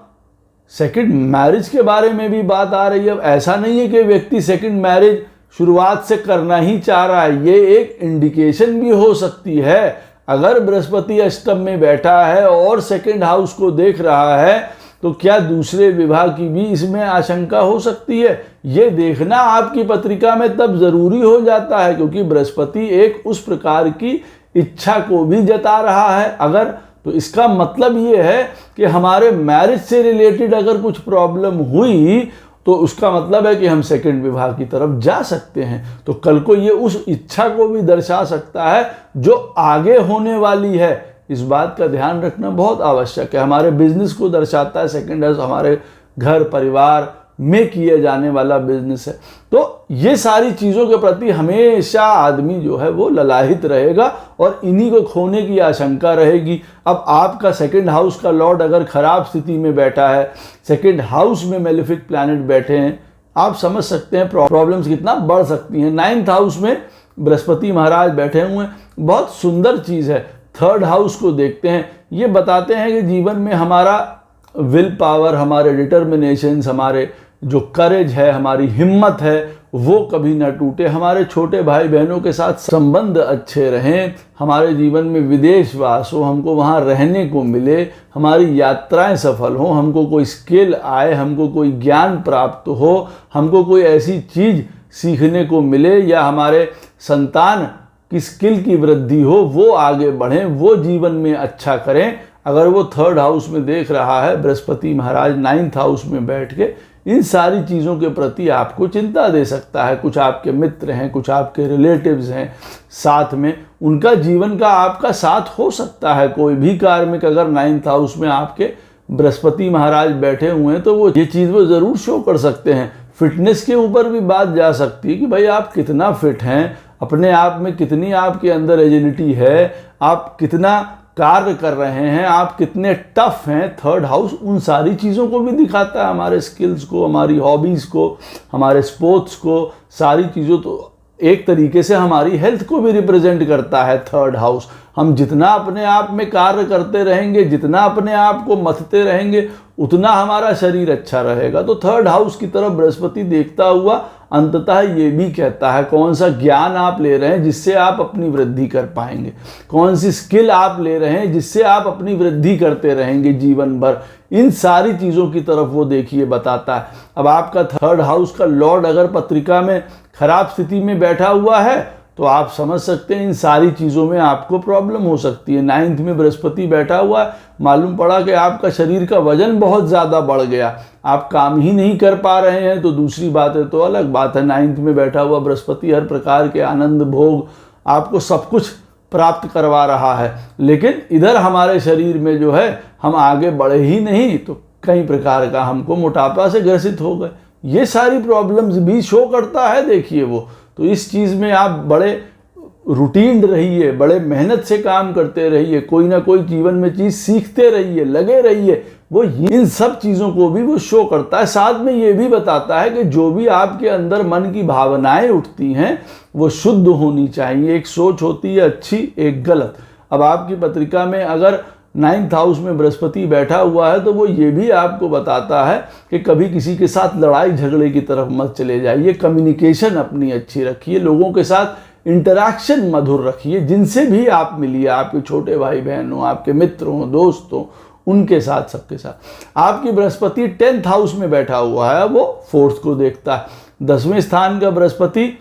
2nd मैरिज के बारे में भी बात आ रही है। अब ऐसा नहीं है कि व्यक्ति 2nd मैरिज शुरुआत से करना ही चाह रहा है, ये एक इंडिकेशन भी हो सकती है। अगर बृहस्पति अष्टम में बैठा है और सेकंड हाउस को देख रहा है तो क्या दूसरे विवाह की भी इसमें आशंका हो सकती है? ये देखना आपकी पत्रिका में तब जरूरी हो जाता है, क्योंकि बृहस्पति एक उस प्रकार की इच्छा को भी जता रहा है अगर, तो इसका मतलब ये है कि हमारे मैरिज से रिलेटेड अगर कुछ प्रॉब्लम हुई तो उसका मतलब है कि हम सेकंड विवाह की तरफ जा सकते हैं। तो कल को ये उस इच्छा को भी दर्शा सकता है जो आगे होने वाली है। इस बात का ध्यान रखना बहुत आवश्यक है। हमारे बिजनेस को दर्शाता है सेकंड हाउस, हमारे घर परिवार में किए जाने वाला बिजनेस है। तो ये सारी चीज़ों के प्रति हमेशा आदमी जो है वो ललाहित रहेगा और इन्हीं को खोने की आशंका रहेगी। अब आपका सेकंड हाउस का लॉर्ड अगर खराब स्थिति में बैठा है, सेकंड हाउस में मेलेफिक प्लैनेट बैठे हैं, आप समझ सकते हैं प्रॉब्लम्स कितना बढ़ सकती हैं। 9th हाउस में बृहस्पति महाराज बैठे हुए हैं, बहुत सुंदर चीज़ है। 3rd हाउस को देखते हैं, ये बताते हैं कि जीवन में हमारा विल पावर, हमारे डिटर्मिनेशंस, हमारे जो करेज है, हमारी हिम्मत है, वो कभी ना टूटे। हमारे छोटे भाई बहनों के साथ संबंध अच्छे रहें, हमारे जीवन में विदेशवास हो, हमको वहाँ रहने को मिले, हमारी यात्राएं सफल हों, हमको कोई स्किल आए, हमको कोई ज्ञान प्राप्त हो, हमको कोई ऐसी चीज़ सीखने को मिले, या हमारे संतान की स्किल की वृद्धि हो, वो आगे बढ़ें, वो जीवन में अच्छा करें। अगर वो 3rd हाउस में देख रहा है बृहस्पति महाराज 9th हाउस में बैठ के, इन सारी चीज़ों के प्रति आपको चिंता दे सकता है। कुछ आपके मित्र हैं, कुछ आपके रिलेटिव्स हैं साथ में, उनका जीवन का आपका साथ हो सकता है। कोई भी कार्मिक अगर 9th हाउस में आपके बृहस्पति महाराज बैठे हुए हैं तो वो ये चीज़ वो ज़रूर शो कर सकते हैं। फिटनेस के ऊपर भी बात जा सकती है कि भाई आप कितना फिट हैं, अपने आप में कितनी आपके अंदर एजिलिटी है, आप कितना कार्य कर रहे हैं, आप कितने टफ हैं। 3rd हाउस उन सारी चीज़ों को भी दिखाता है, हमारे स्किल्स को, हमारी हॉबीज़ को, हमारे स्पोर्ट्स को, सारी चीज़ों। तो एक तरीके से हमारी हेल्थ को भी रिप्रेजेंट करता है 3rd हाउस। हम जितना अपने आप में कार्य करते रहेंगे, जितना अपने आप को मथते रहेंगे, उतना हमारा शरीर अच्छा रहेगा। तो 3rd हाउस की तरफ बृहस्पति देखता हुआ अंततः ये भी कहता है कौन सा ज्ञान आप ले रहे हैं जिससे आप अपनी वृद्धि कर पाएंगे, कौन सी स्किल आप ले रहे हैं जिससे आप अपनी वृद्धि करते रहेंगे जीवन भर। इन सारी चीज़ों की तरफ वो देखिए बताता है। अब आपका 3rd हाउस का लॉर्ड अगर पत्रिका में खराब स्थिति में बैठा हुआ है तो आप समझ सकते हैं इन सारी चीज़ों में आपको प्रॉब्लम हो सकती है। 9th में बृहस्पति बैठा हुआ है, मालूम पड़ा कि आपका शरीर का वजन बहुत ज़्यादा बढ़ गया, आप काम ही नहीं कर पा रहे हैं, तो दूसरी बात है, तो अलग बात है। 9th में बैठा हुआ बृहस्पति हर प्रकार के आनंद भोग, आपको सब कुछ प्राप्त करवा रहा है, लेकिन इधर हमारे शरीर में जो है हम आगे बढ़े ही नहीं, तो कई प्रकार का हमको मोटापा से ग्रसित हो गए। ये सारी प्रॉब्लम्स भी शो करता है, देखिए वो। तो इस चीज़ में आप बड़े रूटीन रहिए, बड़े मेहनत से काम करते रहिए, कोई ना कोई जीवन में चीज़ सीखते रहिए, लगे रहिए। वो इन सब चीज़ों को भी वो शो करता है। साथ में ये भी बताता है कि जो भी आपके अंदर मन की भावनाएं उठती हैं वो शुद्ध होनी चाहिए। एक सोच होती है अच्छी, एक गलत। अब आपकी पत्रिका में अगर 9th हाउस में बृहस्पति बैठा हुआ है तो वो ये भी आपको बताता है कि कभी किसी के साथ लड़ाई झगड़े की तरफ मत चले जाइए। कम्युनिकेशन अपनी अच्छी रखिए, लोगों के साथ इंटरैक्शन मधुर रखिए, जिनसे भी आप मिलिए, आपके छोटे भाई बहन हो, आपके मित्र हों, दोस्त हों, उनके साथ, सबके साथ। आपकी बृहस्पति 10th हाउस में बैठा हुआ है, वो 4th को देखता है। 10वें स्थान का बृहस्पति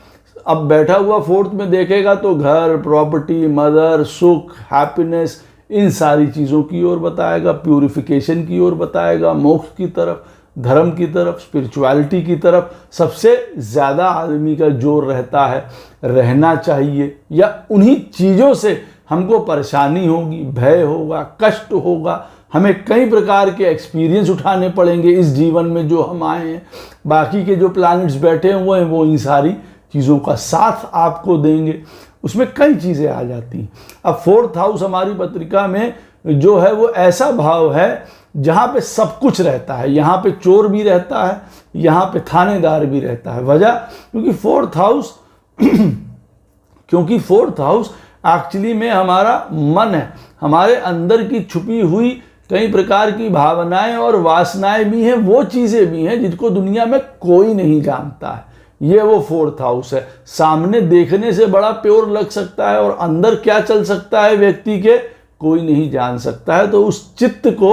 अब बैठा हुआ 4th में देखेगा तो घर, प्रॉपर्टी, मदर, सुख, हैप्पीनेस, इन सारी चीज़ों की ओर बताएगा, प्यूरिफिकेशन की ओर बताएगा, मोक्ष की तरफ, धर्म की तरफ, स्पिरिचुअलिटी की तरफ सबसे ज़्यादा आदमी का जोर रहता है। रहना चाहिए, या उन्हीं चीज़ों से हमको परेशानी होगी, भय होगा, कष्ट होगा, हमें कई प्रकार के एक्सपीरियंस उठाने पड़ेंगे इस जीवन में जो हम आए हैं। बाकी के जो प्लैनेट्स बैठे हुए हैं वो इन सारी चीज़ों का साथ आपको देंगे, उसमें कई चीज़ें आ जाती हैं। अब 4th हाउस हमारी पत्रिका में जो है वो ऐसा भाव है जहाँ पे सब कुछ रहता है। यहाँ पे चोर भी रहता है, यहाँ पे थानेदार भी रहता है। वजह क्योंकि 4th हाउस एक्चुअली में हमारा मन है, हमारे अंदर की छुपी हुई कई प्रकार की भावनाएं और वासनाएं भी हैं, वो चीज़ें भी हैं जिनको दुनिया में कोई नहीं जानता है। ये वो 4th हाउस है। सामने देखने से बड़ा प्योर लग सकता है और अंदर क्या चल सकता है व्यक्ति के, कोई नहीं जान सकता है। तो उस चित्त को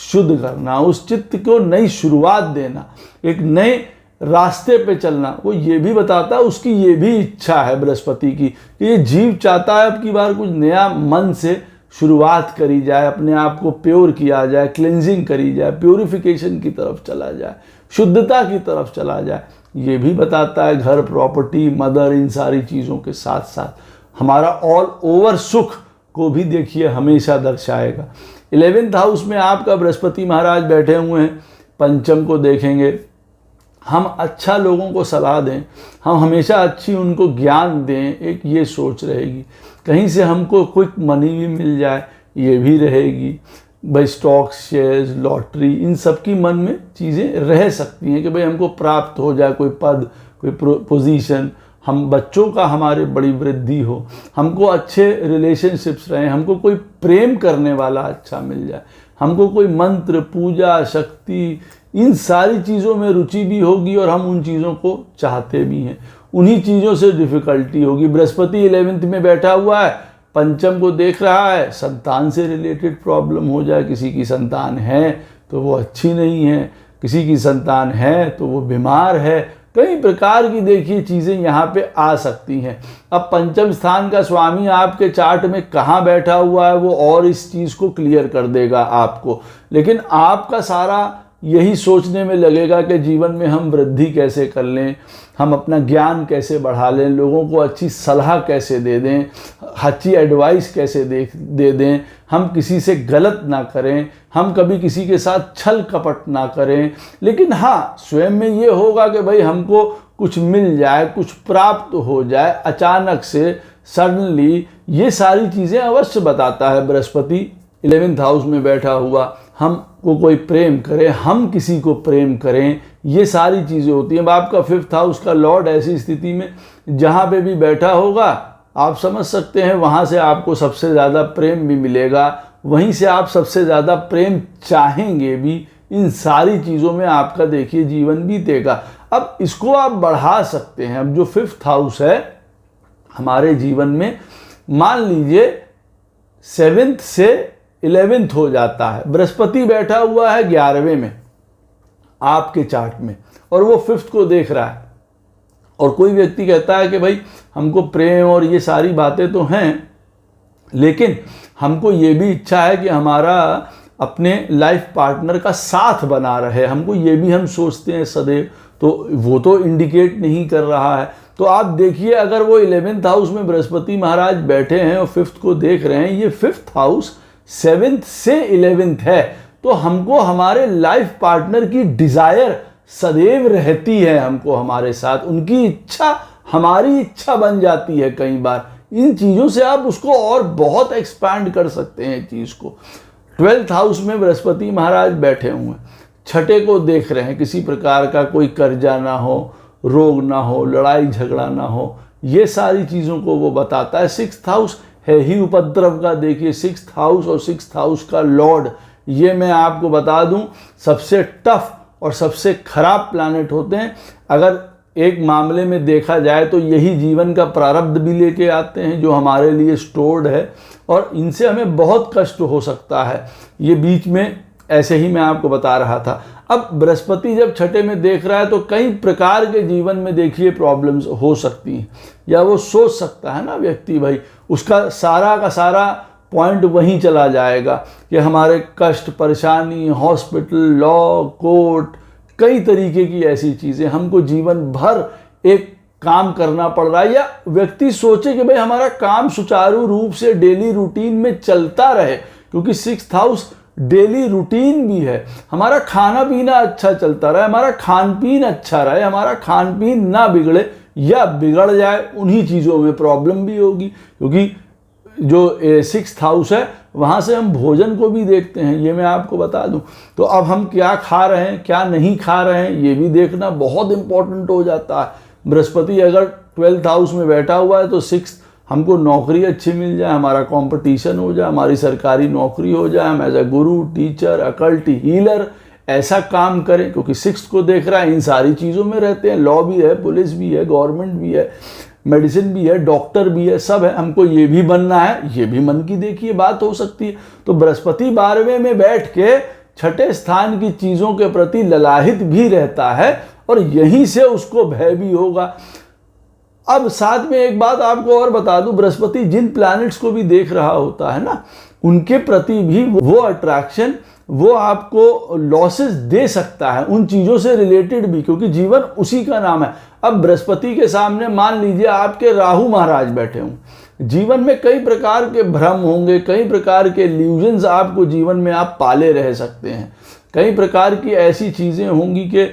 शुद्ध करना, उस चित्त को नई शुरुआत देना, एक नए रास्ते पे चलना, वो ये भी बताता है उसकी ये भी इच्छा है बृहस्पति की कि ये जीव चाहता है अब की बार कुछ नया मन से शुरुआत करी जाए, अपने आप को प्योर किया जाए, क्लिनजिंग करी जाए, प्योरिफिकेशन की तरफ चला जाए, शुद्धता की तरफ चला जाए। ये भी बताता है घर, प्रॉपर्टी, मदर, इन सारी चीज़ों के साथ साथ हमारा ऑल ओवर सुख को भी देखिए हमेशा दर्शाएगा। 11th हाउस में आपका बृहस्पति महाराज बैठे हुए हैं, पंचम को देखेंगे। हम अच्छा लोगों को सलाह दें, हम हमेशा अच्छी उनको ज्ञान दें, एक ये सोच रहेगी। कहीं से हमको क्विक मनी भी मिल जाए, ये भी रहेगी। भाई स्टॉक्स, शेयर्स, लॉटरी, इन सब की मन में चीज़ें रह सकती हैं कि भाई हमको प्राप्त हो जाए कोई पद, कोई पोजीशन, हम बच्चों का हमारे बड़ी वृद्धि हो, हमको अच्छे रिलेशनशिप्स रहें, हमको कोई प्रेम करने वाला अच्छा मिल जाए, हमको कोई मंत्र, पूजा, शक्ति, इन सारी चीज़ों में रुचि भी होगी और हम उन चीज़ों को चाहते भी हैं। उन्हीं चीज़ों से डिफ़िकल्टी होगी। बृहस्पति 11th में बैठा हुआ है, पंचम को देख रहा है, संतान से रिलेटेड प्रॉब्लम हो जाए। किसी की संतान है तो वो अच्छी नहीं है, किसी की संतान है तो वो बीमार है, कई प्रकार की देखिए चीज़ें यहाँ पे आ सकती हैं। अब पंचम स्थान का स्वामी आपके चार्ट में कहाँ बैठा हुआ है वो और इस चीज़ को क्लियर कर देगा आपको, लेकिन आपका सारा यही सोचने में लगेगा कि जीवन में हम वृद्धि कैसे कर लें, हम अपना ज्ञान कैसे बढ़ा लें, लोगों को अच्छी सलाह कैसे दे दें, अच्छी एडवाइस कैसे दे दें, हम किसी से गलत ना करें, हम कभी किसी के साथ छल कपट ना करें। लेकिन हाँ, स्वयं में ये होगा कि भाई हमको कुछ मिल जाए, कुछ प्राप्त हो जाए अचानक से, सडनली, ये सारी चीज़ें अवश्य बताता है बृहस्पति 11th हाउस में बैठा हुआ। हमको कोई प्रेम करे, हम किसी को प्रेम करें, ये सारी चीज़ें होती हैं। अब आपका 5th हाउस का लॉर्ड ऐसी स्थिति में जहाँ पे भी बैठा होगा आप समझ सकते हैं वहाँ से आपको सबसे ज़्यादा प्रेम भी मिलेगा, वहीं से आप सबसे ज़्यादा प्रेम चाहेंगे भी। इन सारी चीज़ों में आपका देखिए जीवन बीतेगा। अब इसको आप बढ़ा सकते हैं। अब जो 5th हाउस है हमारे जीवन में, मान लीजिए 7th से 11th हो जाता है, बृहस्पति बैठा हुआ है 11वें में आपके चार्ट में और वो 5th को देख रहा है, और कोई व्यक्ति कहता है कि भाई हमको प्रेम और ये सारी बातें तो हैं, लेकिन हमको ये भी इच्छा है कि हमारा अपने लाइफ पार्टनर का साथ बना रहे, हमको ये भी हम सोचते हैं सदैव, तो वो तो इंडिकेट नहीं कर रहा है। तो आप देखिए अगर वो 11th हाउस में बृहस्पति महाराज बैठे हैं और 5th को देख रहे हैं, ये 5th हाउस 7th से 11th है, तो हमको हमारे लाइफ पार्टनर की डिज़ायर सदैव रहती है, हमको हमारे साथ उनकी इच्छा हमारी इच्छा बन जाती है कई बार। इन चीज़ों से आप उसको और बहुत एक्सपैंड कर सकते हैं चीज़ को। 12th हाउस में बृहस्पति महाराज बैठे हुए हैं, छठे को देख रहे हैं, किसी प्रकार का कोई कर्जा ना हो, रोग ना हो, लड़ाई झगड़ा ना हो, ये सारी चीज़ों को वो बताता है। 6th हाउस है ही उपद्रव का। देखिए 6th हाउस और 6th हाउस का लॉर्ड, ये मैं आपको बता दूं सबसे टफ और सबसे खराब प्लैनेट होते हैं। अगर एक मामले में देखा जाए तो यही जीवन का प्रारब्ध भी लेके आते हैं जो हमारे लिए स्टोर्ड है, और इनसे हमें बहुत कष्ट हो सकता है। ये बीच में ऐसे ही मैं आपको बता रहा था। अब बृहस्पति जब छठे में देख रहा है तो कई प्रकार के जीवन में देखिए प्रॉब्लम्स हो सकती हैं, या वो सोच सकता है ना व्यक्ति, भाई उसका सारा का सारा पॉइंट वहीं चला जाएगा कि हमारे कष्ट, परेशानी, हॉस्पिटल, लॉ, कोर्ट, कई तरीके की ऐसी चीज़ें, हमको जीवन भर एक काम करना पड़ रहा है, या व्यक्ति सोचे कि भाई हमारा काम सुचारू रूप से डेली रूटीन में चलता रहे, क्योंकि 6th हाउस डेली रूटीन भी है। हमारा खाना पीना अच्छा चलता रहे, हमारा खान पीन अच्छा रहे, हमारा खान पीन ना बिगड़े या बिगड़ जाए, उन्हीं चीज़ों में प्रॉब्लम भी होगी, क्योंकि जो 6th हाउस है वहाँ से हम भोजन को भी देखते हैं, ये मैं आपको बता दूं। तो अब हम क्या खा रहे हैं, क्या नहीं खा रहे हैं, ये भी देखना बहुत इंपॉर्टेंट हो जाता है। बृहस्पति अगर 12th हाउस में बैठा हुआ है तो 6th, हमको नौकरी अच्छी मिल जाए, हमारा कंपटीशन हो जाए, हमारी सरकारी नौकरी हो जाए, हम as a Guru, teacher, occult healer, ऐसा काम करें, क्योंकि 6th को देख रहा है, इन सारी चीज़ों में रहते हैं, लॉ भी है, पुलिस भी है, गवर्नमेंट भी है, मेडिसिन भी है, डॉक्टर भी है, सब है, हमको ये भी बनना है, ये भी मन की देखिए बात हो सकती है। तो बृहस्पति 12वें में बैठ के 6ठे स्थान की चीज़ों के प्रति ललाहित भी रहता है और यहीं से उसको भय भी होगा। अब साथ में एक बात आपको और बता दूं, बृहस्पति जिन प्लैनेट्स को भी देख रहा होता है ना, उनके प्रति भी वो अट्रैक्शन, वो आपको लॉसेस दे सकता है उन चीज़ों से रिलेटेड भी, क्योंकि जीवन उसी का नाम है। अब बृहस्पति के सामने मान लीजिए आपके राहु महाराज बैठे हों, जीवन में कई प्रकार के भ्रम होंगे, कई प्रकार के इल्यूजन्स आपको जीवन में आप पाले रह सकते हैं, कई प्रकार की ऐसी चीज़ें होंगी कि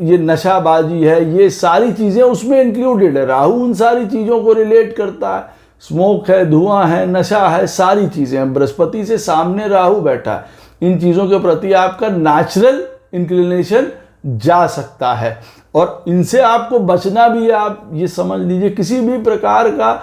ये नशाबाजी है, ये सारी चीज़ें उसमें इंक्लूडेड है। राहु उन सारी चीज़ों को रिलेट करता है, स्मोक है, धुआं है, नशा है, सारी चीज़ें हैं। बृहस्पति से सामने राहु बैठा है, इन चीज़ों के प्रति आपका नेचुरल इंक्लिनेशन जा सकता है और इनसे आपको बचना भी है। आप ये समझ लीजिए किसी भी प्रकार का,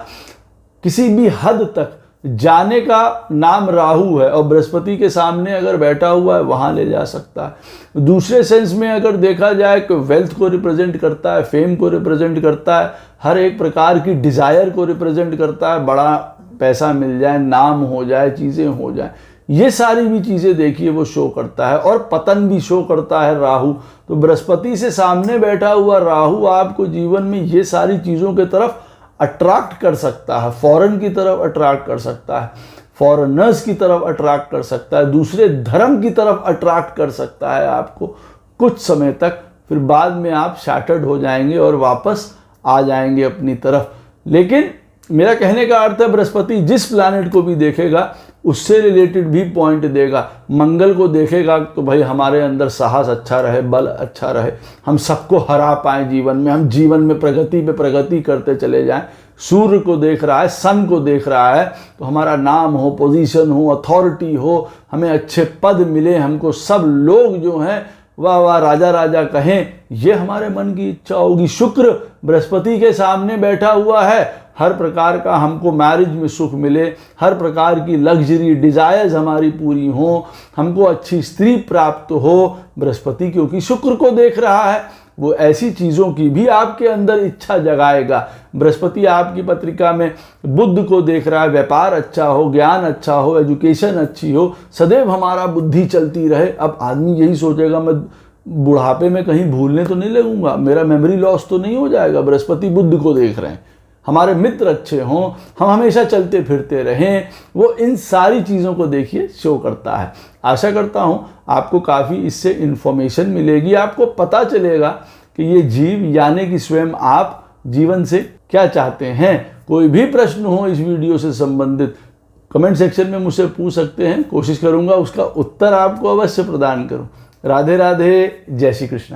किसी भी हद तक जाने का नाम राहु है और बृहस्पति के सामने अगर बैठा हुआ है वहाँ ले जा सकता है। दूसरे सेंस में अगर देखा जाए कि वेल्थ को रिप्रेजेंट करता है, फेम को रिप्रेजेंट करता है, हर एक प्रकार की डिज़ायर को रिप्रेजेंट करता है, बड़ा पैसा मिल जाए, नाम हो जाए, चीज़ें हो जाए, ये सारी भी चीज़ें देखिए वो शो करता है और पतन भी शो करता है राहु। तो बृहस्पति से सामने बैठा हुआ राहु आपको जीवन में ये सारी चीज़ों के तरफ अट्रैक्ट कर सकता है, फॉरेन की तरफ अट्रैक्ट कर सकता है, फॉरेनर्स की तरफ अट्रैक्ट कर सकता है, दूसरे धर्म की तरफ अट्रैक्ट कर सकता है आपको कुछ समय तक, फिर बाद में आप शैटर्ड हो जाएंगे और वापस आ जाएंगे अपनी तरफ। लेकिन मेरा कहने का अर्थ है बृहस्पति जिस प्लैनेट को भी देखेगा उससे रिलेटेड भी पॉइंट देगा। मंगल को देखेगा तो भाई हमारे अंदर साहस अच्छा रहे, बल अच्छा रहे, हम सबको हरा पाएं जीवन में, हम जीवन में प्रगति पे प्रगति करते चले जाएं। सूर्य को देख रहा है, सन को देख रहा है तो हमारा नाम हो, पोजीशन हो, अथॉरिटी हो, हमें अच्छे पद मिले, हमको सब लोग जो हैं वाह वाह राजा राजा कहें, ये हमारे मन की इच्छा होगी। शुक्र बृहस्पति के सामने बैठा हुआ है, हर प्रकार का हमको मैरिज में सुख मिले, हर प्रकार की लग्जरी डिज़ायर्स हमारी पूरी हों, हमको अच्छी स्त्री प्राप्त हो। बृहस्पति क्योंकि शुक्र को देख रहा है, वो ऐसी चीज़ों की भी आपके अंदर इच्छा जगाएगा। बृहस्पति आपकी पत्रिका में बुध को देख रहा है, व्यापार अच्छा हो, ज्ञान अच्छा हो, एजुकेशन अच्छी हो, सदैव हमारा बुद्धि चलती रहे। अब आदमी यही सोचेगा मैं बुढ़ापे में कहीं भूलने तो नहीं लगूंगा, मेरा मेमोरी लॉस तो नहीं हो जाएगा। बृहस्पति बुध को देख रहे हैं, हमारे मित्र अच्छे हों, हम हमेशा चलते फिरते रहें, वो इन सारी चीज़ों को देखिए शो करता है। आशा करता हूँ आपको काफ़ी इससे इन्फॉर्मेशन मिलेगी, आपको पता चलेगा कि ये जीव यानी कि स्वयं आप जीवन से क्या चाहते हैं। कोई भी प्रश्न हो इस वीडियो से संबंधित कमेंट सेक्शन में मुझसे पूछ सकते हैं, कोशिश करूँगा उसका उत्तर आपको अवश्य प्रदान करूँ। राधे राधे, जय श्री कृष्ण।